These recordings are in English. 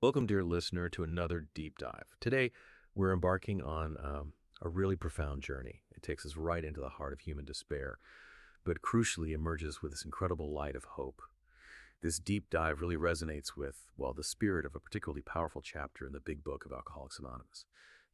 Welcome, dear listener, to another deep dive. Today, we're embarking on a really profound journey. It takes us right into the heart of human despair, but crucially emerges with this incredible light of hope. This deep dive really resonates with, well, the spirit of a particularly powerful chapter in the big book of Alcoholics Anonymous.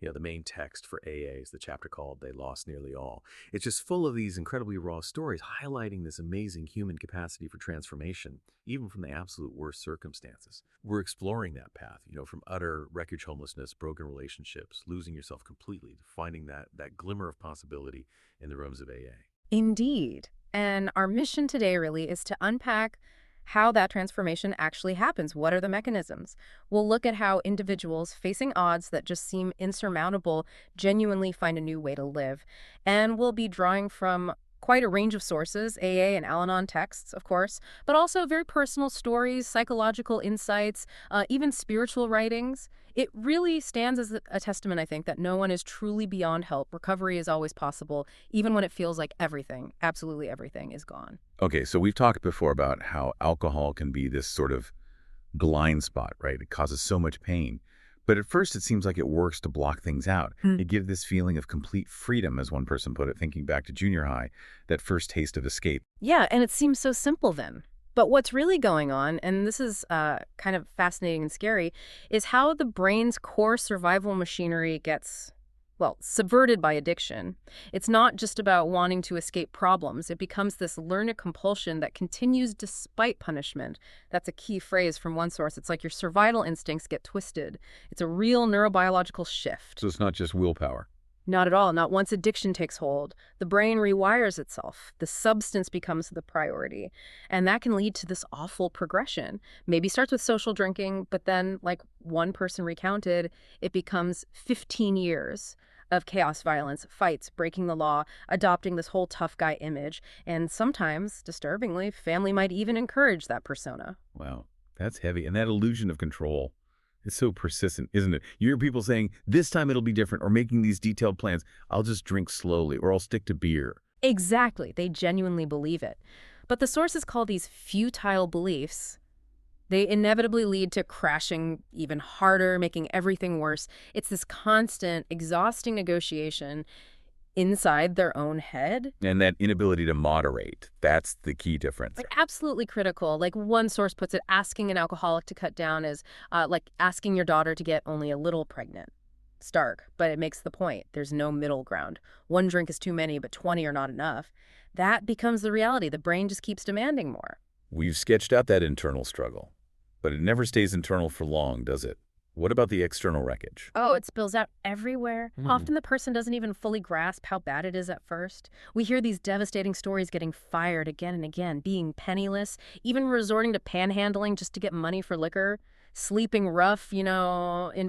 The main text for AA is the chapter called They Lost Nearly All. It's just full of these incredibly raw stories highlighting this amazing human capacity for transformation, even from the absolute worst circumstances. We're exploring that path, from utter wreckage homelessness, broken relationships, losing yourself completely, to finding that glimmer of possibility in the rooms of AA. Indeed. And our mission today really is to unpack how that transformation actually happens. What are the mechanisms? We'll look at how individuals facing odds that just seem insurmountable genuinely find a new way to live. And we'll be drawing from quite a range of sources, AA and Al-Anon texts, of course, but also very personal stories, psychological insights, even spiritual writings. It really stands as a testament, I think, that no one is truly beyond help. Recovery is always possible, even when it feels like everything, absolutely everything, is gone. Okay, so we've talked before about how alcohol can be this sort of blind spot, right? It causes so much pain. But at first, it seems like it works to block things out. It gives this feeling of complete freedom, as one person put it, thinking back to junior high, that first taste of escape. Yeah, and it seems so simple then. But what's really going on, and this is kind of fascinating and scary, is how the brain's core survival machinery gets, well, subverted by addiction. It's not just about wanting to escape problems. It becomes this learned compulsion that continues despite punishment. That's a key phrase from one source. It's like your survival instincts get twisted. It's a real neurobiological shift. So it's not just willpower. Not at all. Not once addiction takes hold. The brain rewires itself. The substance becomes the priority. And that can lead to this awful progression. Maybe starts with social drinking, but then, like one person recounted, it becomes 15 years of chaos, violence, fights, breaking the law, adopting this whole tough guy image. And sometimes, disturbingly, family might even encourage that persona. Wow, that's heavy. And that illusion of control is so persistent, isn't it? You hear people saying, this time it'll be different, or making these detailed plans. I'll just drink slowly, or I'll stick to beer. Exactly. They genuinely believe it. But the sources call these futile beliefs. They inevitably lead to crashing even harder, making everything worse. It's this constant, exhausting negotiation inside their own head. And that inability to moderate, that's the key difference. Like, absolutely critical. Like one source puts it, asking an alcoholic to cut down is like asking your daughter to get only a little pregnant. Stark, but it makes the point. There's no middle ground. One drink is too many, but 20 are not enough. That becomes the reality. The brain just keeps demanding more. We've sketched out that internal struggle, but it never stays internal for long, does it? What about the external wreckage? Oh, it spills out everywhere. Often the person doesn't even fully grasp how bad it is at first. We hear these devastating stories getting fired again and again, being penniless, even resorting to panhandling just to get money for liquor, sleeping rough, in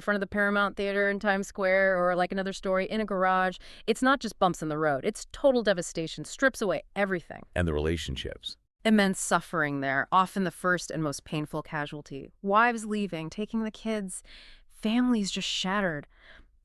front of the Paramount Theater in Times Square, or like another story, in a garage. It's not just bumps in the road. It's total devastation, strips away everything. And the relationships. Immense suffering there, often the first and most painful casualty. Wives leaving, taking the kids, families just shattered.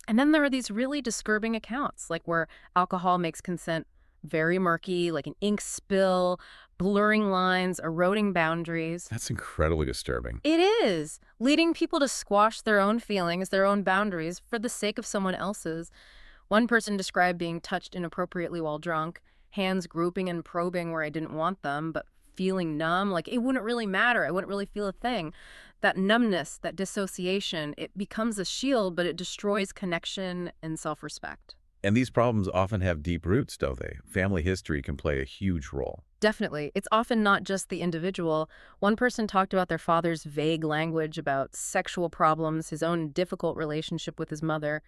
And then there are these really disturbing accounts, like where alcohol makes consent very murky, like an ink spill, blurring lines, eroding boundaries. That's incredibly disturbing. It is, leading people to squash their own feelings, their own boundaries, for the sake of someone else's. One person described being touched inappropriately while drunk, hands groping and probing where I didn't want them, but feeling numb, like it wouldn't really matter. I wouldn't really feel a thing. That numbness, that dissociation, it becomes a shield, but it destroys connection and self-respect. And these problems often have deep roots, don't they? Family history can play a huge role. Definitely. It's often not just the individual. One person talked about their father's vague language about sexual problems, his own difficult relationship with his mother,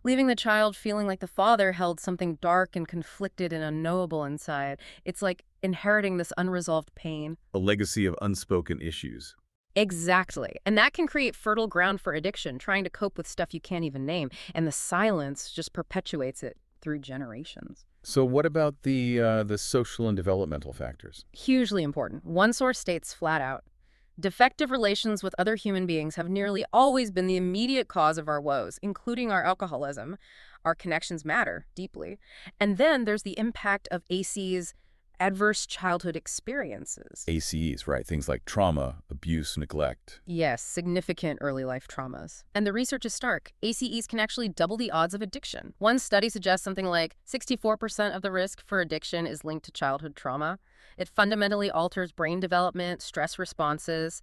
leaving the child feeling like the father held something dark and conflicted and unknowable inside. It's like inheriting this unresolved pain. A legacy of unspoken issues. Exactly. And that can create fertile ground for addiction, trying to cope with stuff you can't even name. And the silence just perpetuates it through generations. So what about the social and developmental factors? Hugely important. One source states flat out, defective relations with other human beings have nearly always been the immediate cause of our woes, including our alcoholism. Our connections matter deeply. And then there's the impact of ACEs adverse childhood experiences. ACEs, right? Things like trauma, abuse, neglect. Yes, significant early life traumas. And the research is stark. ACEs can actually double the odds of addiction. One study suggests something like 64% of the risk for addiction is linked to childhood trauma. It fundamentally alters brain development, stress responses.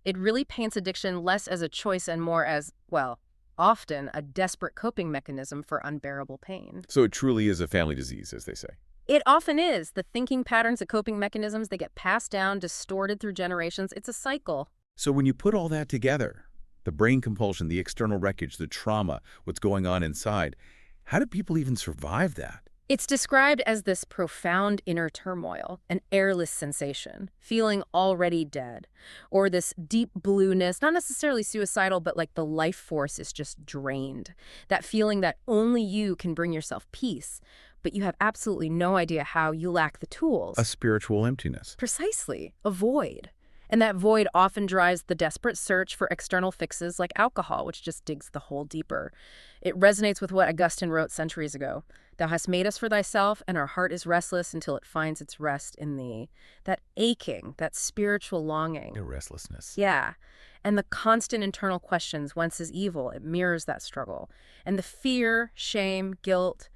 It really paints addiction less as a choice and more as, well, often a desperate coping mechanism for unbearable pain. So it truly is a family disease, as they say. It often is. The thinking patterns, the coping mechanisms, they get passed down, distorted through generations. It's a cycle. So when you put all that together, the brain compulsion, the external wreckage, the trauma, what's going on inside, how do people even survive that? It's described as this profound inner turmoil, an airless sensation, feeling already dead, or this deep blueness, not necessarily suicidal, but like the life force is just drained. That feeling that only you can bring yourself peace, but you have absolutely no idea how. You lack the tools. A spiritual emptiness. Precisely, a void. And that void often drives the desperate search for external fixes like alcohol, which just digs the hole deeper. It resonates with what Augustine wrote centuries ago. Thou hast made us for thyself, and our heart is restless until it finds its rest in thee. That aching, that spiritual longing. A restlessness. Yeah. And the constant internal questions, whence is evil? It mirrors that struggle. And the fear, shame, guilt,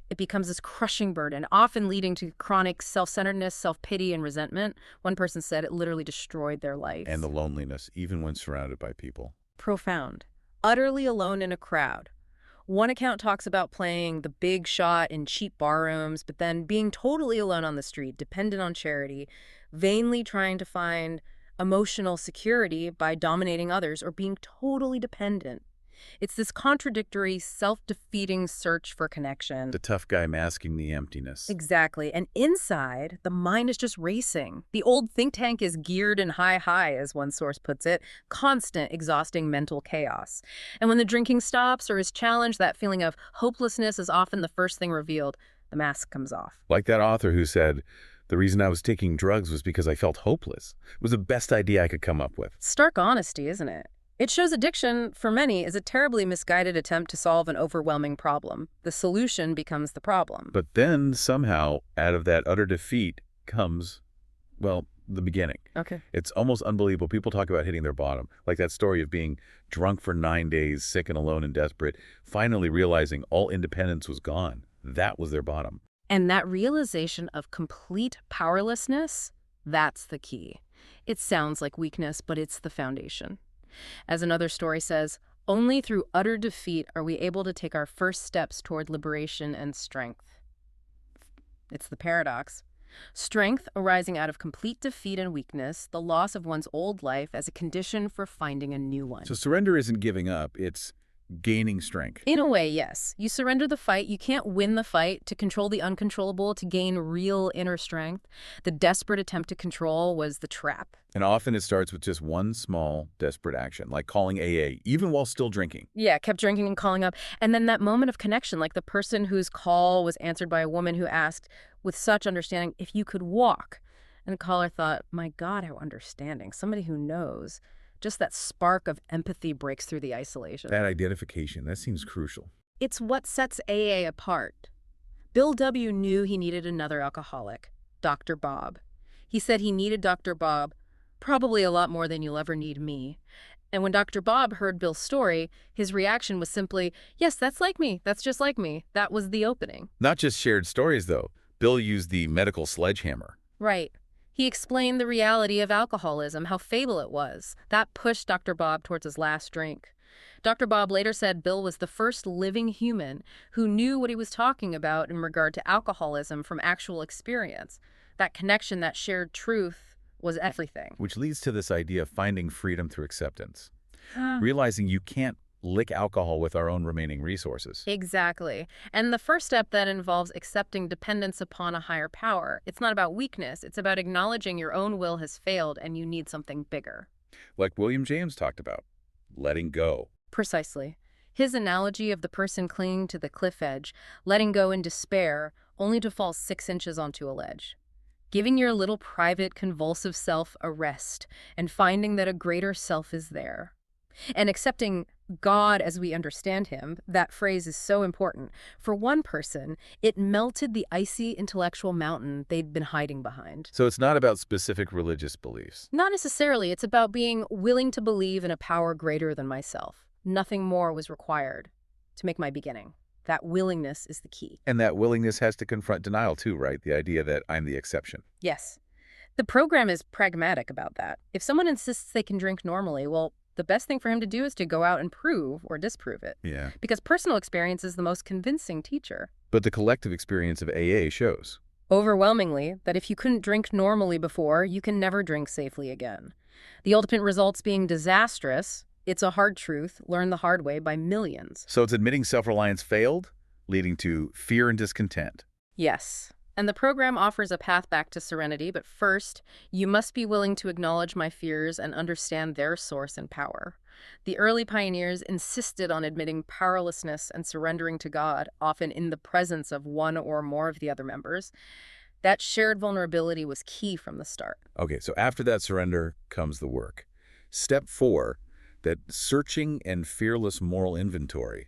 it becomes this crushing burden, often leading to chronic self-centeredness, self-pity, and resentment. One person said it literally destroyed their life. And the loneliness, even when surrounded by people. Profound. Utterly alone in a crowd. One account talks about playing the big shot in cheap barrooms, but then being totally alone on the street, dependent on charity, vainly trying to find emotional security by dominating others or being totally dependent. It's this contradictory, self-defeating search for connection. The tough guy masking the emptiness. Exactly. And inside, the mind is just racing. The old think tank is geared in high, as one source puts it, constant, exhausting mental chaos. And when the drinking stops or is challenged, that feeling of hopelessness is often the first thing revealed. The mask comes off. Like that author who said, the reason I was taking drugs was because I felt hopeless. It was the best idea I could come up with. Stark honesty, isn't it? It shows addiction, for many, is a terribly misguided attempt to solve an overwhelming problem. The solution becomes the problem. But then, somehow, out of that utter defeat comes, well, the beginning. Okay. It's almost unbelievable. People talk about hitting their bottom, like that story of being drunk for 9 days, sick and alone and desperate, finally realizing all independence was gone. That was their bottom. And that realization of complete powerlessness, that's the key. It sounds like weakness, but it's the foundation. As another story says, only through utter defeat are we able to take our first steps toward liberation and strength. It's the paradox. Strength arising out of complete defeat and weakness, the loss of one's old life as a condition for finding a new one. So surrender isn't giving up, it's gaining strength. In a way, yes. You surrender the fight. You can't win the fight. To control the uncontrollable, to gain real inner strength, the desperate attempt to control was the trap. And often it starts with just one small, desperate action, like calling AA, even while still drinking. Yeah, kept drinking and calling up. And then that moment of connection, like the person whose call was answered by a woman who asked, with such understanding, if you could walk. And the caller thought, my God, how understanding. Somebody who knows. Just that spark of empathy breaks through the isolation. That identification, that seems crucial. It's what sets AA apart. Bill W. knew he needed another alcoholic, Dr. Bob. He said he needed Dr. Bob, probably a lot more than you'll ever need me. And when Dr. Bob heard Bill's story, his reaction was simply, yes, that's like me. That's just like me. That was the opening. Not just shared stories, though. Bill used the medical sledgehammer. Right. He explained the reality of alcoholism, how fatal it was. That pushed Dr. Bob towards his last drink. Dr. Bob later said Bill was the first living human who knew what he was talking about in regard to alcoholism from actual experience. That connection, that shared truth, was everything. Which leads to this idea of finding freedom through acceptance. Realizing you can't lick alcohol with our own remaining resources. Exactly. And the first step then involves accepting dependence upon a higher power. It's not about weakness. It's about acknowledging your own will has failed and you need something bigger. Like William James talked about, letting go. Precisely. His analogy of the person clinging to the cliff edge, letting go in despair, only to fall 6 inches onto a ledge. Giving your little private convulsive self a rest and finding that a greater self is there. And accepting God as we understand him, that phrase is so important. For one person, it melted the icy intellectual mountain they'd been hiding behind. So it's not about specific religious beliefs. Not necessarily. It's about being willing to believe in a power greater than myself. Nothing more was required to make my beginning. That willingness is the key. And that willingness has to confront denial too, right? The idea that I'm the exception. Yes. The program is pragmatic about that. If someone insists they can drink normally, well, the best thing for him to do is to go out and prove or disprove it. Yeah. Because personal experience is the most convincing teacher. But the collective experience of AA shows. Overwhelmingly, that if you couldn't drink normally before, you can never drink safely again. The ultimate results being disastrous, it's a hard truth, learned the hard way by millions. So it's admitting self-reliance failed, leading to fear and discontent. Yes. And the program offers a path back to serenity, but first, you must be willing to acknowledge my fears and understand their source and power. The early pioneers insisted on admitting powerlessness and surrendering to God, often in the presence of one or more of the other members. That shared vulnerability was key from the start. Okay, so after that surrender comes the work. Step 4, that searching and fearless moral inventory.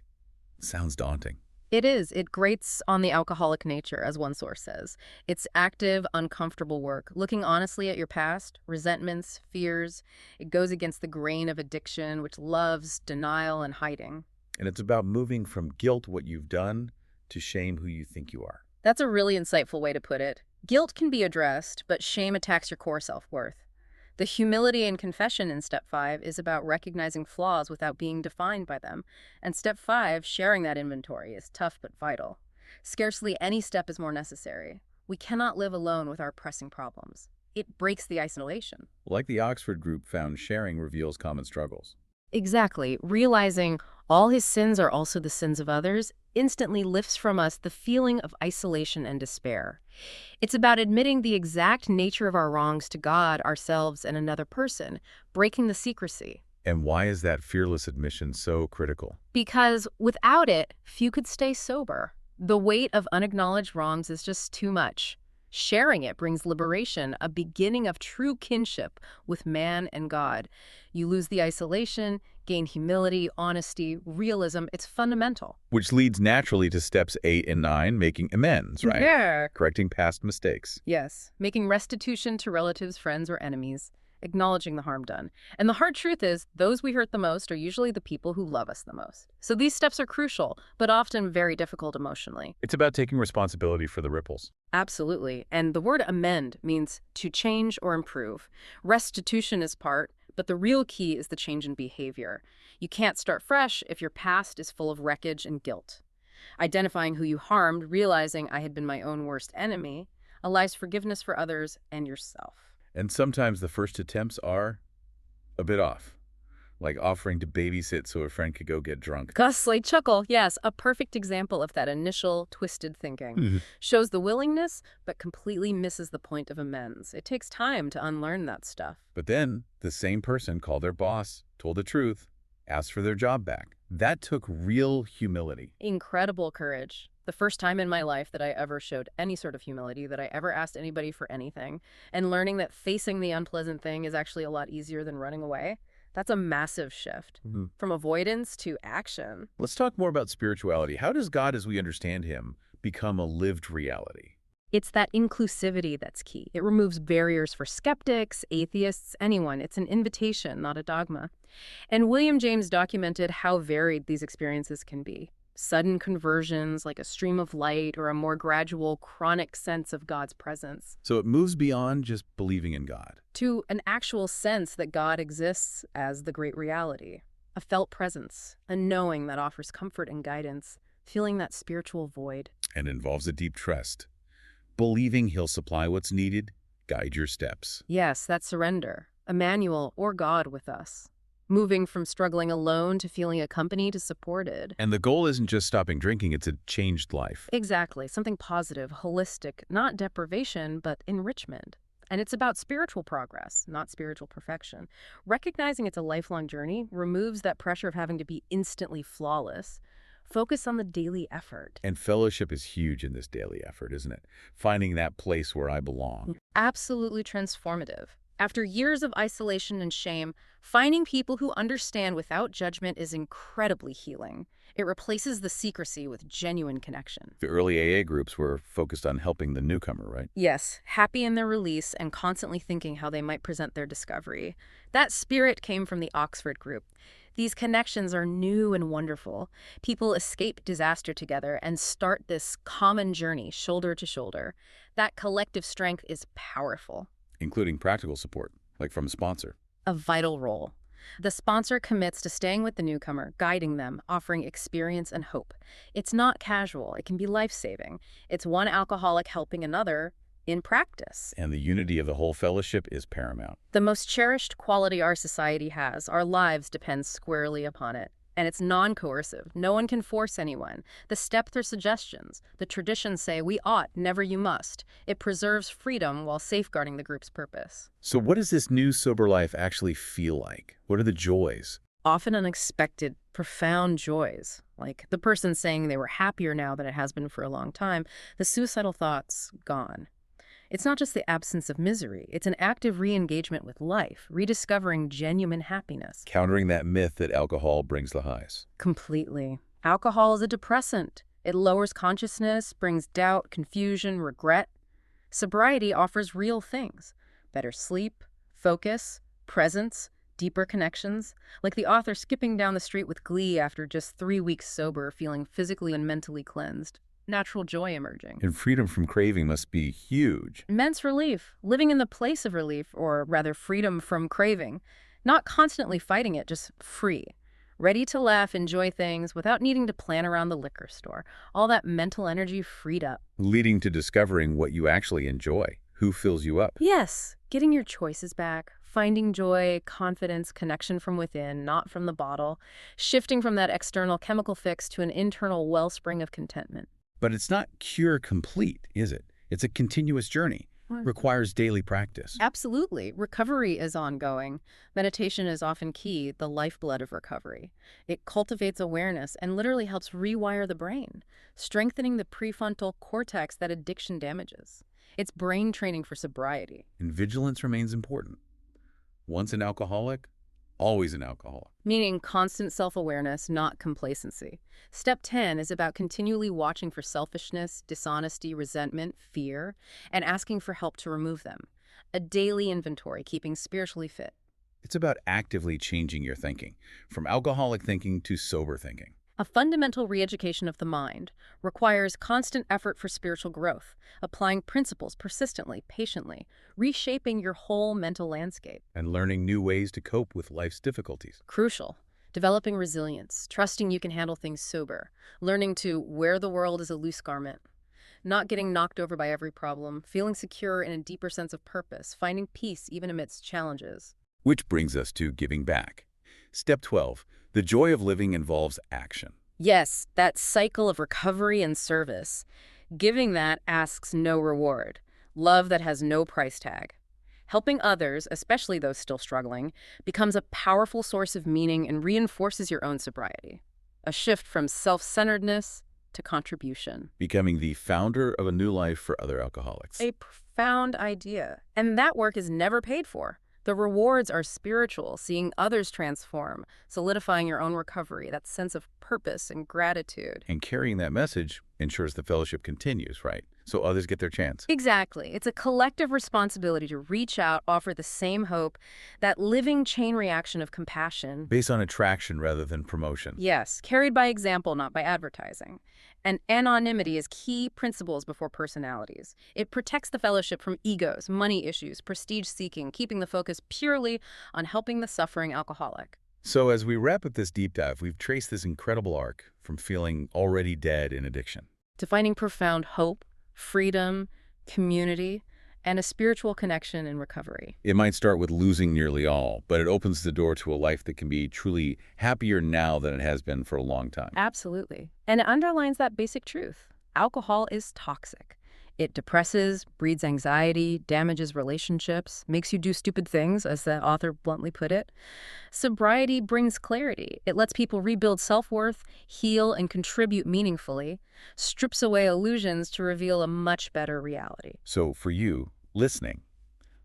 Sounds daunting. It is. It grates on the alcoholic nature, as one source says. It's active, uncomfortable work, looking honestly at your past, resentments, fears. It goes against the grain of addiction, which loves denial and hiding. And it's about moving from guilt, what you've done, to shame, who you think you are. That's a really insightful way to put it. Guilt can be addressed, but shame attacks your core self-worth. The humility and confession in Step 5 is about recognizing flaws without being defined by them. And Step 5, sharing that inventory, is tough but vital. Scarcely any step is more necessary. We cannot live alone with our pressing problems. It breaks the isolation. Like the Oxford group found, sharing reveals common struggles. Exactly. Realizing all his sins are also the sins of others instantly lifts from us the feeling of isolation and despair. It's about admitting the exact nature of our wrongs to God, ourselves, and another person, breaking the secrecy. And why is that fearless admission so critical? Because without it, few could stay sober. The weight of unacknowledged wrongs is just too much. Sharing it brings liberation, a beginning of true kinship with man and God. You lose the isolation, gain humility, honesty, realism. It's fundamental. Which leads naturally to steps 8 and 9, making amends, right? Yeah. Correcting past mistakes. Yes. Making restitution to relatives, friends, or enemies. Acknowledging the harm done. And the hard truth is, those we hurt the most are usually the people who love us the most. So these steps are crucial, but often very difficult emotionally. It's about taking responsibility for the ripples. Absolutely. And the word amend means to change or improve. Restitution is part, but the real key is the change in behavior. You can't start fresh if your past is full of wreckage and guilt. Identifying who you harmed, realizing I had been my own worst enemy, allows forgiveness for others and yourself. And sometimes the first attempts are a bit off, like offering to babysit so a friend could go get drunk. Ghastly chuckle, yes, a perfect example of that initial twisted thinking. Shows the willingness, but completely misses the point of amends. It takes time to unlearn that stuff. But then the same person called their boss, told the truth, asked for their job back. That took real humility. Incredible courage. The first time in my life that I ever showed any sort of humility, that I ever asked anybody for anything, and learning that facing the unpleasant thing is actually a lot easier than running away. That's a massive shift from avoidance to action. Let's talk more about spirituality. How does God, as we understand him, become a lived reality? It's that inclusivity that's key. It removes barriers for skeptics, atheists, anyone. It's an invitation, not a dogma. And William James documented how varied these experiences can be. Sudden conversions, like a stream of light, or a more gradual, chronic sense of God's presence. So it moves beyond just believing in God. To an actual sense that God exists as the great reality. A felt presence, a knowing that offers comfort and guidance, feeling that spiritual void. And involves a deep trust. Believing he'll supply what's needed, guide your steps. Yes, that surrender. Emmanuel, or God with us. Moving from struggling alone to feeling accompanied to supported. And the goal isn't just stopping drinking, it's a changed life. Exactly. Something positive, holistic, not deprivation, but enrichment. And it's about spiritual progress, not spiritual perfection. Recognizing it's a lifelong journey removes that pressure of having to be instantly flawless. Focus on the daily effort. And fellowship is huge in this daily effort, isn't it? Finding that place where I belong. Absolutely transformative. After years of isolation and shame, finding people who understand without judgment is incredibly healing. It replaces the secrecy with genuine connection. The early AA groups were focused on helping the newcomer, right? Yes, happy in their release and constantly thinking how they might present their discovery. That spirit came from the Oxford group. These connections are new and wonderful. People escape disaster together and start this common journey, shoulder to shoulder. That collective strength is powerful. Including practical support, like from a sponsor. A vital role. The sponsor commits to staying with the newcomer, guiding them, offering experience and hope. It's not casual. It can be life-saving. It's one alcoholic helping another in practice. And the unity of the whole fellowship is paramount. The most cherished quality our society has, our lives depend squarely upon it. And it's non-coercive. No one can force anyone. The steps are suggestions. The traditions say we ought, never you must. It preserves freedom while safeguarding the group's purpose. So what does this new sober life actually feel like? What are the joys? Often unexpected, profound joys. Like the person saying they were happier now than it has been for a long time. The suicidal thoughts gone. It's not just the absence of misery. It's an active re-engagement with life, rediscovering genuine happiness. Countering that myth that alcohol brings the highs. Completely. Alcohol is a depressant. It lowers consciousness, brings doubt, confusion, regret. Sobriety offers real things. Better sleep, focus, presence, deeper connections. Like the author skipping down the street with glee after just 3 weeks sober, feeling physically and mentally cleansed. Natural joy emerging. And freedom from craving must be huge. Immense relief, living in the place of relief, or rather freedom from craving. Not constantly fighting it, just free. Ready to laugh, enjoy things without needing to plan around the liquor store. All that mental energy freed up. Leading to discovering what you actually enjoy. Who fills you up? Yes, getting your choices back. Finding joy, confidence, connection from within, not from the bottle. Shifting from that external chemical fix to an internal wellspring of contentment. But it's not cure complete, is it? It's a continuous journey. Requires daily practice. Absolutely. Recovery is ongoing. Meditation is often key, the lifeblood of recovery. It cultivates awareness and literally helps rewire the brain, strengthening the prefrontal cortex that addiction damages. It's brain training for sobriety. And vigilance remains important. Once an alcoholic, always an alcoholic. Meaning constant self-awareness, not complacency. Step 10 is about continually watching for selfishness, dishonesty, resentment, fear, and asking for help to remove them. A daily inventory, keeping spiritually fit. It's about actively changing your thinking, from alcoholic thinking to sober thinking. A fundamental re-education of the mind requires constant effort for spiritual growth, applying principles persistently, patiently, reshaping your whole mental landscape. And learning new ways to cope with life's difficulties. Crucial. Developing resilience, trusting you can handle things sober, learning to wear the world as a loose garment, not getting knocked over by every problem, feeling secure in a deeper sense of purpose, finding peace even amidst challenges. Which brings us to giving back. Step 12. The joy of living involves action. Yes, that cycle of recovery and service. Giving that asks no reward. Love that has no price tag. Helping others, especially those still struggling, becomes a powerful source of meaning and reinforces your own sobriety. A shift from self-centeredness to contribution. Becoming the founder of a new life for other alcoholics. A profound idea. And that work is never paid for. The rewards are spiritual, seeing others transform, solidifying your own recovery, that sense of purpose and gratitude. And carrying that message ensures the fellowship continues, right? So others get their chance. Exactly. It's a collective responsibility to reach out, offer the same hope, that living chain reaction of compassion. Based on attraction rather than promotion. Yes, carried by example, not by advertising. And anonymity is key principles before personalities. It protects the fellowship from egos, money issues, prestige seeking, keeping the focus purely on helping the suffering alcoholic. So as we wrap up this deep dive, we've traced this incredible arc from feeling already dead in addiction to finding profound hope, freedom, community, and a spiritual connection in recovery. It might start with losing nearly all, but it opens the door to a life that can be truly happier now than it has been for a long time. Absolutely. And it underlines that basic truth. Alcohol is toxic. It depresses, breeds anxiety, damages relationships, makes you do stupid things, as the author bluntly put it. Sobriety brings clarity. It lets people rebuild self-worth, heal, and contribute meaningfully, strips away illusions to reveal a much better reality. So for you, listening,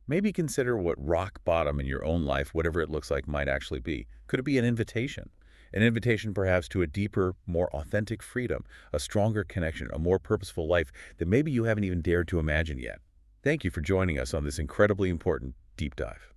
Maybe consider what rock bottom in your own life, whatever it looks like, might actually be. Could it be an invitation? An invitation perhaps to a deeper, more authentic freedom, a stronger connection, a more purposeful life that maybe you haven't even dared to imagine yet. Thank you for joining us on this incredibly important deep dive.